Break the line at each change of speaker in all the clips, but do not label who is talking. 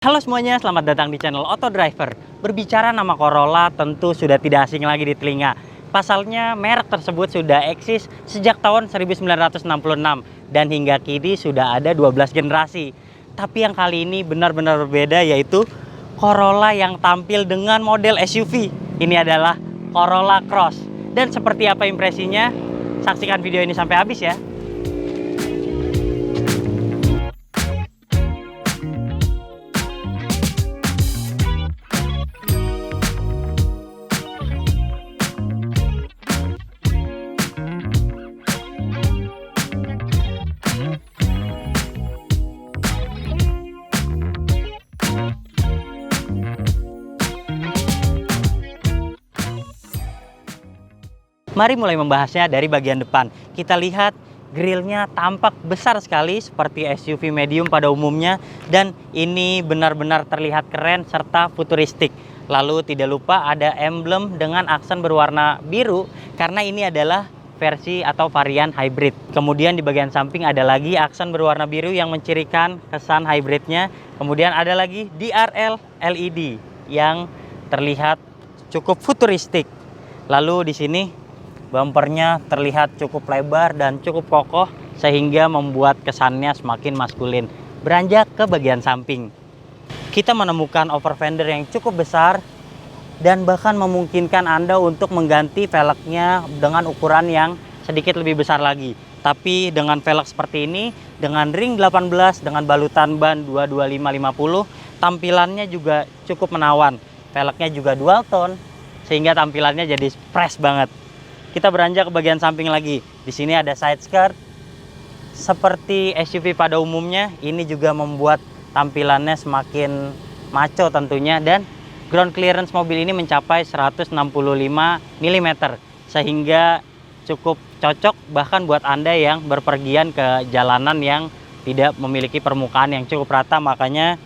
Halo semuanya, selamat datang di channel Auto Driver. Berbicara nama Corolla tentu sudah tidak asing lagi di telinga. Pasalnya merek tersebut sudah eksis sejak tahun 1966 dan hingga kini sudah ada 12 generasi. Tapi yang kali ini benar-benar berbeda, yaitu Corolla yang tampil dengan model SUV. Ini adalah Corolla Cross. Dan seperti apa impresinya? Saksikan video ini sampai habis ya. Mari mulai membahasnya dari bagian depan. Kita lihat grillnya tampak besar sekali seperti SUV medium pada umumnya, dan ini benar-benar terlihat keren serta futuristik. Lalu tidak lupa ada emblem dengan aksen berwarna biru karena ini adalah versi atau varian hybrid. Kemudian di bagian samping ada lagi aksen berwarna biru yang mencirikan kesan hybridnya. Kemudian ada lagi DRL LED yang terlihat cukup futuristik. Lalu di sini bumpernya terlihat cukup lebar dan cukup kokoh sehingga membuat kesannya semakin maskulin. Beranjak ke bagian samping, kita menemukan over fender yang cukup besar dan bahkan memungkinkan Anda untuk mengganti velgnya dengan ukuran yang sedikit lebih besar lagi. Tapi dengan velg seperti ini, dengan ring 18, dengan balutan ban 225/50, tampilannya juga cukup menawan. Velgnya juga dual tone sehingga tampilannya jadi fresh banget. Kita beranjak ke bagian samping lagi. Di sini ada side skirt. Seperti SUV pada umumnya, ini juga membuat tampilannya semakin macho tentunya, dan ground clearance mobil ini mencapai 165 mm sehingga cukup cocok bahkan buat Anda yang berpergian ke jalanan yang tidak memiliki permukaan yang cukup rata, makanya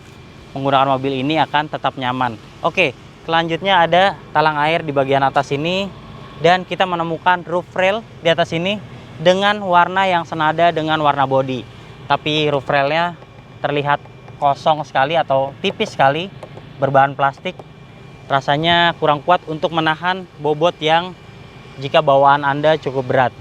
menggunakan mobil ini akan tetap nyaman. Oke, selanjutnya ada talang air di bagian atas ini. Dan kita menemukan roof rail di atas ini dengan warna yang senada dengan warna bodi. Tapi roof railnya terlihat kosong sekali atau tipis sekali, berbahan plastik. Rasanya kurang kuat untuk menahan bobot yang jika bawaan Anda cukup berat.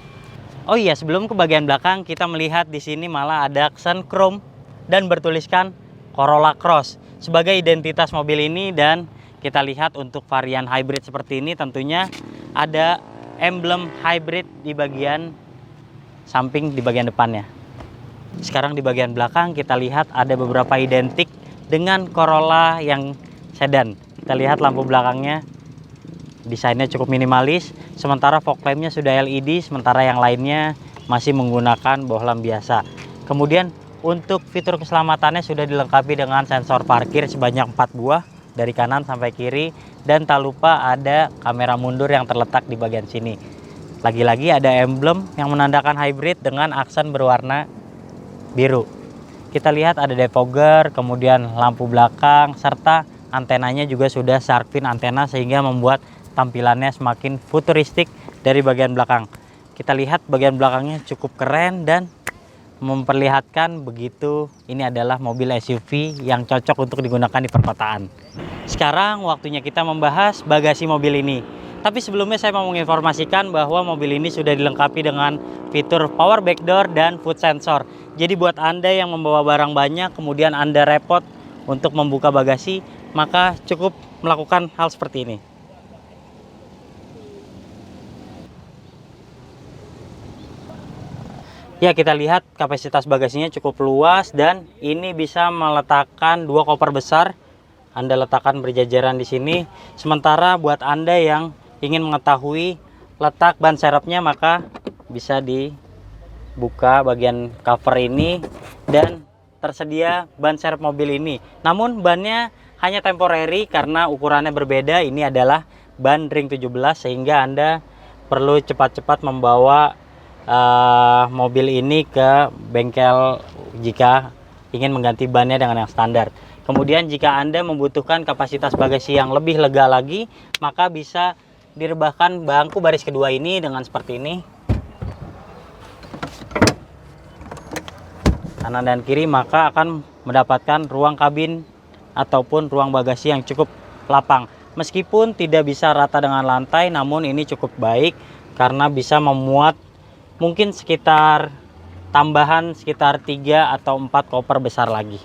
Oh iya, sebelum ke bagian belakang, kita melihat di sini malah ada aksen chrome dan bertuliskan Corolla Cross sebagai identitas mobil ini. Dan kita lihat untuk varian hybrid seperti ini tentunya ada emblem hybrid di bagian samping di bagian depannya. Sekarang di bagian belakang kita lihat ada beberapa identik dengan Corolla yang sedan. Kita lihat lampu belakangnya, desainnya cukup minimalis, sementara fog lampnya sudah LED, sementara yang lainnya masih menggunakan bohlam biasa. Kemudian untuk fitur keselamatannya sudah dilengkapi dengan sensor parkir sebanyak 4 buah dari kanan sampai kiri, dan tak lupa ada kamera mundur yang terletak di bagian sini. Lagi-lagi ada emblem yang menandakan hybrid dengan aksen berwarna biru. Kita lihat ada defogger, kemudian lampu belakang, serta antenanya juga sudah shark fin antena sehingga membuat tampilannya semakin futuristik dari bagian belakang. Kita lihat bagian belakangnya cukup keren dan memperlihatkan begitu ini adalah mobil SUV yang cocok untuk digunakan di perkotaan. Sekarang waktunya kita membahas bagasi mobil ini. Tapi sebelumnya saya mau menginformasikan bahwa mobil ini sudah dilengkapi dengan fitur power back door dan foot sensor. Jadi buat Anda yang membawa barang banyak kemudian Anda repot untuk membuka bagasi, maka cukup melakukan hal seperti ini. Ya, kita lihat kapasitas bagasinya cukup luas dan ini bisa meletakkan 2 koper besar. Anda letakkan berjajaran di sini. Sementara buat Anda yang ingin mengetahui letak ban serepnya, maka bisa dibuka bagian cover ini dan tersedia ban serep mobil ini. Namun bannya hanya temporary karena ukurannya berbeda. Ini adalah ban ring 17 sehingga Anda perlu cepat-cepat membawa mobil ini ke bengkel jika ingin mengganti bannya dengan yang standar. Kemudian jika Anda membutuhkan kapasitas bagasi yang lebih lega lagi, maka bisa direbahkan bangku baris kedua ini dengan seperti ini, kanan dan kiri, maka akan mendapatkan ruang kabin ataupun ruang bagasi yang cukup lapang. Meskipun tidak bisa rata dengan lantai, namun ini cukup baik karena bisa memuat mungkin sekitar tambahan sekitar 3 atau 4 koper besar lagi.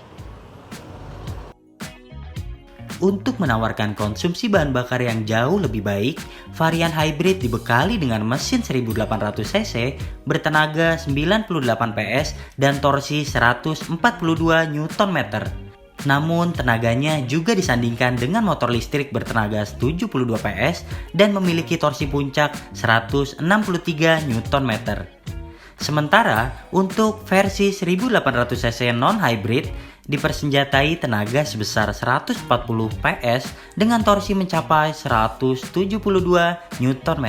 Untuk menawarkan konsumsi bahan bakar yang jauh lebih baik, varian hybrid dibekali dengan mesin 1800 cc bertenaga 98 PS dan torsi 142 Nm. Namun tenaganya juga disandingkan dengan motor listrik bertenaga 72 PS dan memiliki torsi puncak 163 Nm. Sementara untuk versi 1800 cc non-hybrid dipersenjatai tenaga sebesar 140 PS dengan torsi mencapai 172 Nm.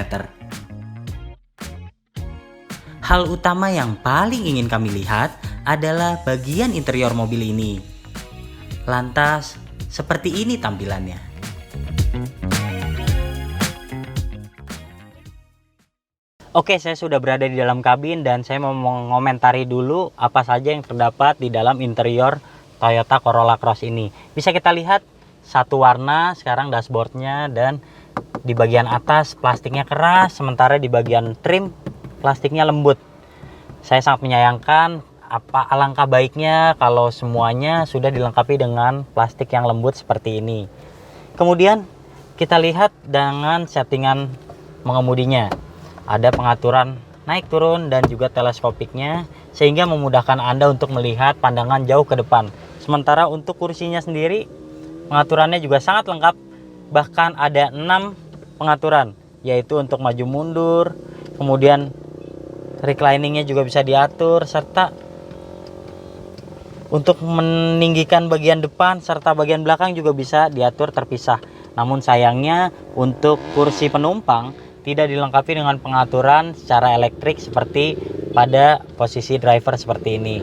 Hal utama yang paling ingin kami lihat adalah bagian interior mobil ini. Lantas, seperti ini tampilannya. Oke, saya sudah berada di dalam kabin dan saya mau mengomentari dulu apa saja yang terdapat di dalam interior Toyota Corolla Cross ini. Bisa kita lihat satu warna sekarang dashboardnya, dan di bagian atas plastiknya keras, sementara di bagian trim plastiknya lembut. Saya sangat menyayangkan, alangkah baiknya kalau semuanya sudah dilengkapi dengan plastik yang lembut seperti ini. Kemudian kita lihat dengan settingan mengemudinya. Ada pengaturan naik turun dan juga teleskopiknya sehingga memudahkan Anda untuk melihat pandangan jauh ke depan. Sementara untuk kursinya sendiri pengaturannya juga sangat lengkap, bahkan ada 6 pengaturan, yaitu untuk maju mundur, kemudian recliningnya juga bisa diatur, serta untuk meninggikan bagian depan serta bagian belakang juga bisa diatur terpisah. Namun sayangnya untuk kursi penumpang tidak dilengkapi dengan pengaturan secara elektrik seperti pada posisi driver seperti ini.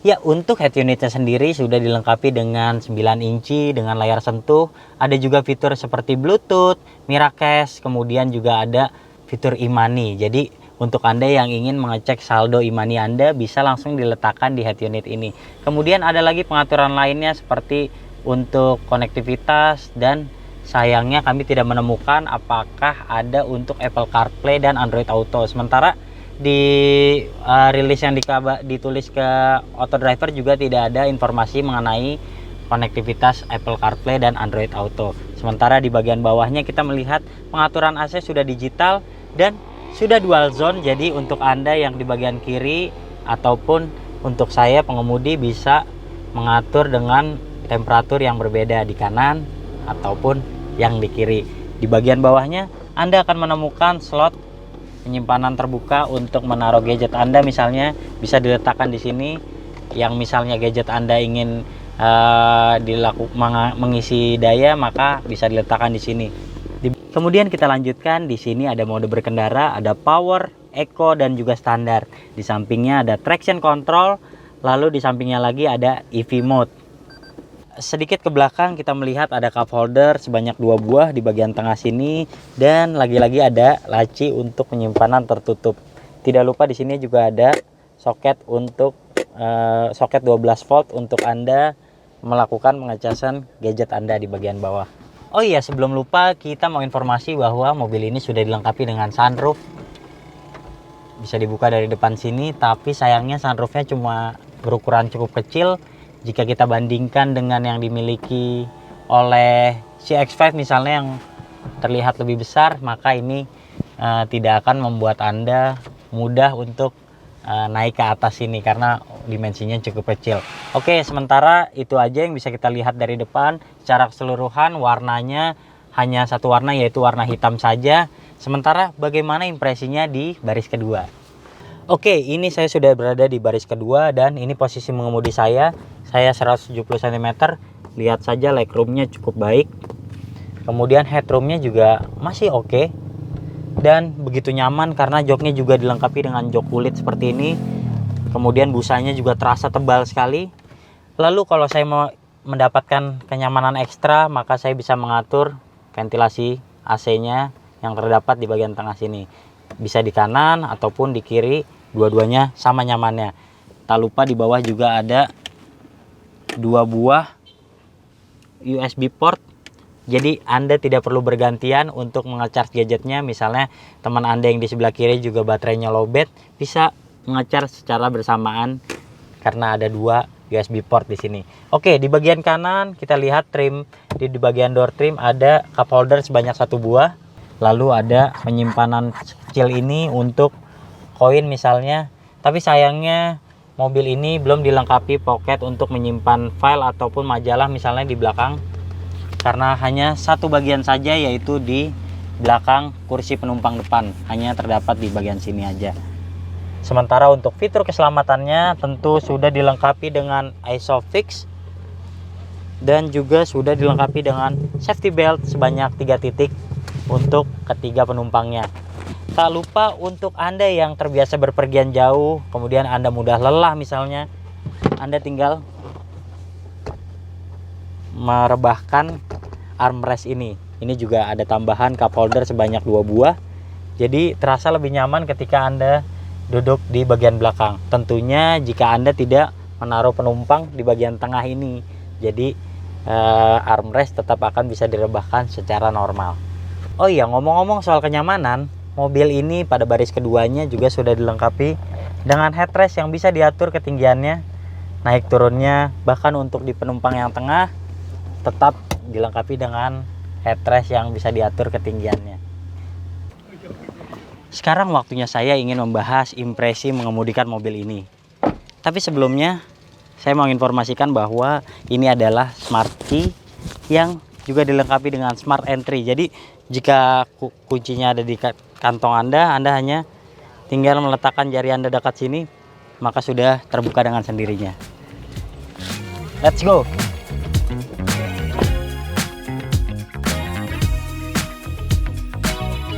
Ya, untuk head unitnya sendiri sudah dilengkapi dengan 9 inci dengan layar sentuh. Ada juga fitur seperti Bluetooth, Miracast, kemudian juga ada fitur e-money. Jadi untuk Anda yang ingin mengecek saldo e-money Anda bisa langsung diletakkan di head unit ini. Kemudian ada lagi pengaturan lainnya seperti untuk konektivitas, dan sayangnya kami tidak menemukan apakah ada untuk Apple CarPlay dan Android Auto. Sementara di rilis yang ditulis ke Auto Driver juga tidak ada informasi mengenai konektivitas Apple CarPlay dan Android Auto. Sementara di bagian bawahnya kita melihat pengaturan AC sudah digital dan sudah dual zone. Jadi untuk Anda yang di bagian kiri ataupun untuk saya pengemudi bisa mengatur dengan temperatur yang berbeda di kanan ataupun yang di kiri. Di bagian bawahnya Anda akan menemukan slot penyimpanan terbuka untuk menaruh gadget Anda, misalnya bisa diletakkan di sini. Yang misalnya gadget Anda ingin mengisi daya, maka bisa diletakkan di sini. Kemudian kita lanjutkan, di sini ada mode berkendara, ada power, eco, dan juga standar. Di sampingnya ada traction control, lalu di sampingnya lagi ada EV mode. Sedikit ke belakang kita melihat ada cup holder sebanyak 2 buah di bagian tengah sini, dan lagi-lagi ada laci untuk penyimpanan tertutup. Tidak lupa di sini juga ada soket untuk soket 12 volt untuk Anda melakukan pengecasan gadget Anda di bagian bawah. Oh iya, sebelum lupa kita mau informasi bahwa mobil ini sudah dilengkapi dengan sunroof. Bisa dibuka dari depan sini, tapi sayangnya sunroofnya cuma berukuran cukup kecil. Jika kita bandingkan dengan yang dimiliki oleh CX-5 misalnya yang terlihat lebih besar, maka ini tidak akan membuat Anda mudah untuk naik ke atas ini karena dimensinya cukup kecil. Oke, sementara itu aja yang bisa kita lihat dari depan. Secara keseluruhan warnanya hanya satu warna, yaitu warna hitam saja. Sementara bagaimana impresinya di baris kedua? Oke, ini saya sudah berada di baris kedua dan ini posisi mengemudi saya 170 cm. Lihat saja legroomnya cukup baik. Kemudian headroomnya juga masih oke. Dan begitu nyaman karena joknya juga dilengkapi dengan jok kulit seperti ini. Kemudian busanya juga terasa tebal sekali. Lalu kalau saya mau mendapatkan kenyamanan ekstra, maka saya bisa mengatur ventilasi AC-nya yang terdapat di bagian tengah sini. Bisa di kanan ataupun di kiri, dua-duanya sama nyamannya. Tak lupa di bawah juga ada 2 buah USB port. Jadi Anda tidak perlu bergantian untuk nge-charge gadgetnya. Misalnya teman Anda yang di sebelah kiri juga baterainya lowbat, bisa nge-charge secara bersamaan karena ada 2 USB port di sini. Oke, di bagian kanan kita lihat trim, di bagian door trim ada cup holder sebanyak 1 buah. Lalu ada penyimpanan kecil ini untuk koin misalnya. Tapi sayangnya mobil ini belum dilengkapi pocket untuk menyimpan file ataupun majalah misalnya di belakang. Karena hanya satu bagian saja, yaitu di belakang kursi penumpang depan, hanya terdapat di bagian sini aja. Sementara untuk fitur keselamatannya tentu sudah dilengkapi dengan ISOFIX dan juga sudah dilengkapi dengan safety belt sebanyak 3 titik untuk ketiga penumpangnya. Tak lupa untuk Anda yang terbiasa berpergian jauh, kemudian Anda mudah lelah misalnya, Anda tinggal merebahkan armrest ini. Ini juga ada tambahan cup holder sebanyak 2 buah. Jadi terasa lebih nyaman ketika Anda duduk di bagian belakang. Tentunya jika Anda tidak menaruh penumpang di bagian tengah ini. Jadi armrest tetap akan bisa direbahkan secara normal. Oh iya, ngomong-ngomong soal kenyamanan, mobil ini pada baris keduanya juga sudah dilengkapi dengan headrest yang bisa diatur ketinggiannya, naik turunnya, bahkan untuk di penumpang yang tengah tetap dilengkapi dengan headrest yang bisa diatur ketinggiannya. Sekarang waktunya saya ingin membahas impresi mengemudikan mobil ini. Tapi sebelumnya saya mau informasikan bahwa ini adalah Smart Key yang juga dilengkapi dengan Smart Entry. Jadi jika kuncinya ada di kantong Anda hanya tinggal meletakkan jari Anda dekat sini, maka sudah terbuka dengan sendirinya. Let's go!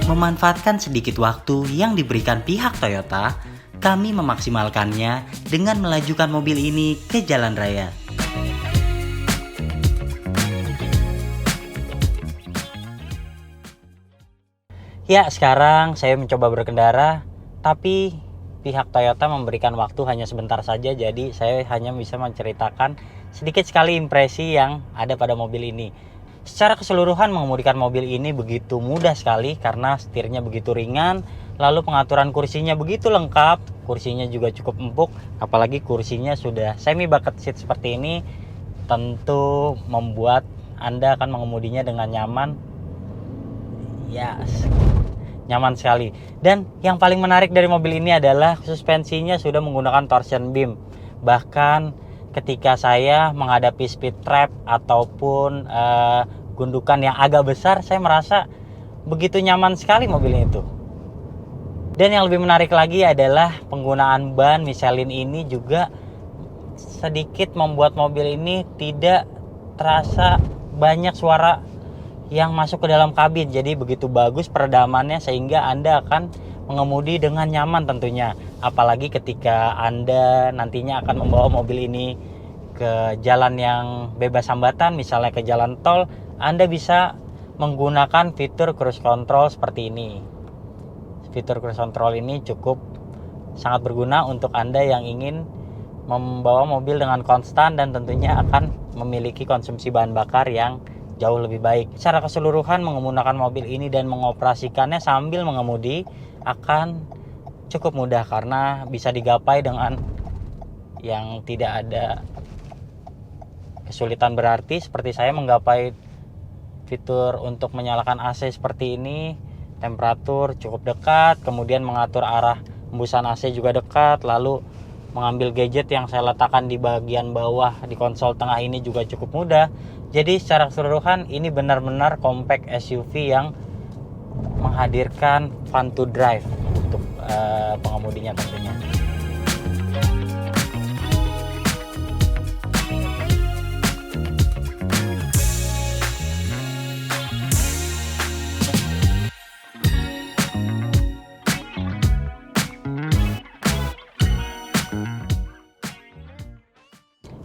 Memanfaatkan sedikit waktu yang diberikan pihak Toyota, kami memaksimalkannya dengan melajukan mobil ini ke jalan raya. Ya, sekarang saya mencoba berkendara, tapi pihak Toyota memberikan waktu hanya sebentar saja, jadi saya hanya bisa menceritakan sedikit sekali impresi yang ada pada mobil ini. Secara keseluruhan mengemudikan mobil ini begitu mudah sekali karena setirnya begitu ringan, lalu pengaturan kursinya begitu lengkap, kursinya juga cukup empuk, apalagi kursinya sudah semi bucket seat seperti ini, tentu membuat Anda akan mengemudinya dengan nyaman. Yes, nyaman sekali. Dan yang paling menarik dari mobil ini adalah suspensinya sudah menggunakan torsion beam. Bahkan ketika saya menghadapi speed trap ataupun gundukan yang agak besar, saya merasa begitu nyaman sekali mobil itu. Dan yang lebih menarik lagi adalah penggunaan ban Michelin ini juga sedikit membuat mobil ini tidak terasa banyak suara yang masuk ke dalam kabin. Jadi begitu bagus peredamannya sehingga Anda akan mengemudi dengan nyaman tentunya. Apalagi ketika Anda nantinya akan membawa mobil ini ke jalan yang bebas hambatan, misalnya ke jalan tol, Anda bisa menggunakan fitur cruise control seperti ini. Fitur cruise control ini cukup sangat berguna untuk Anda yang ingin membawa mobil dengan konstan dan tentunya akan memiliki konsumsi bahan bakar yang jauh lebih baik. Secara keseluruhan menggunakan mobil ini dan mengoperasikannya sambil mengemudi akan cukup mudah karena bisa digapai dengan yang tidak ada kesulitan berarti, seperti saya menggapai fitur untuk menyalakan AC seperti ini, temperatur cukup dekat, kemudian mengatur arah hembusan AC juga dekat, lalu mengambil gadget yang saya letakkan di bagian bawah di konsol tengah ini juga cukup mudah. Jadi secara keseluruhan ini benar-benar compact SUV yang menghadirkan fun to drive untuk pengemudinya tentunya.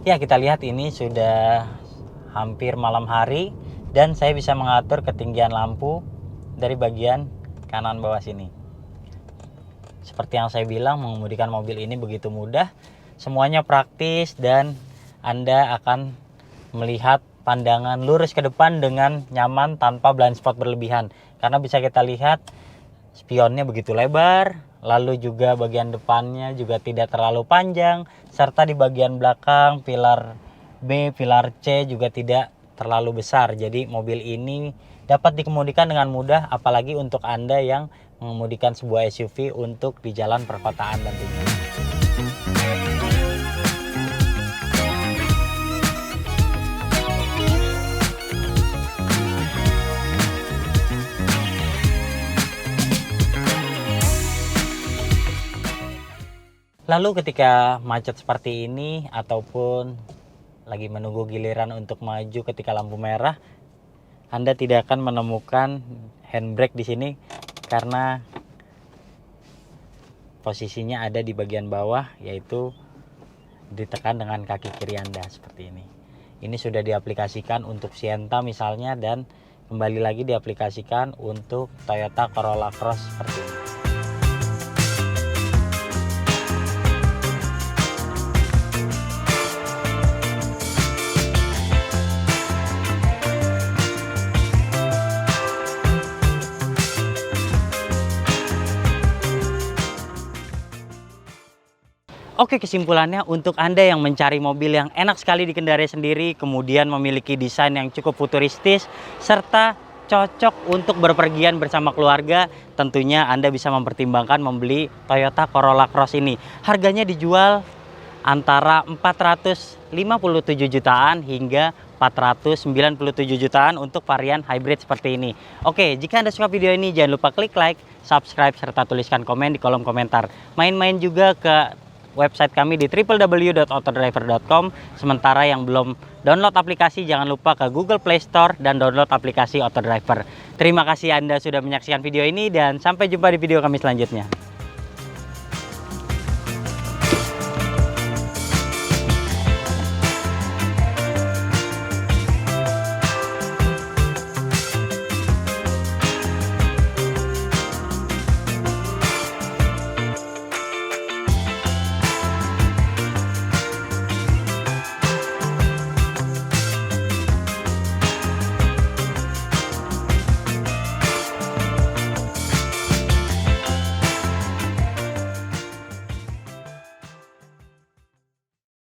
Ya, kita lihat ini sudah hampir malam hari dan saya bisa mengatur ketinggian lampu dari bagian kanan bawah sini. Seperti yang saya bilang, mengemudikan mobil ini begitu mudah, semuanya praktis dan Anda akan melihat pandangan lurus ke depan dengan nyaman tanpa blind spot berlebihan. Karena bisa kita lihat spionnya begitu lebar, lalu juga bagian depannya juga tidak terlalu panjang, serta di bagian belakang pilar B, pilar C juga tidak terlalu besar. Jadi mobil ini dapat dikemudikan dengan mudah, apalagi untuk Anda yang mengemudikan sebuah SUV untuk di jalan perkotaan tentunya. Lalu ketika macet seperti ini ataupun lagi menunggu giliran untuk maju ketika lampu merah, Anda tidak akan menemukan handbrake di sini karena posisinya ada di bagian bawah, yaitu ditekan dengan kaki kiri Anda seperti ini. Ini sudah diaplikasikan untuk Sienta misalnya, dan kembali lagi diaplikasikan untuk Toyota Corolla Cross seperti ini. Oke, kesimpulannya untuk Anda yang mencari mobil yang enak sekali dikendarai sendiri, kemudian memiliki desain yang cukup futuristis, serta cocok untuk berpergian bersama keluarga, tentunya Anda bisa mempertimbangkan membeli Toyota Corolla Cross ini. Harganya dijual antara 457 jutaan hingga 497 jutaan untuk varian hybrid seperti ini. Oke, jika Anda suka video ini jangan lupa klik like, subscribe, serta tuliskan komen di kolom komentar. Main-main juga ke website kami di www.autodriver.com. Sementara yang belum download aplikasi, jangan lupa ke Google Play Store dan download aplikasi Autodriver. Terima kasih Anda sudah menyaksikan video ini dan sampai jumpa di video kami selanjutnya.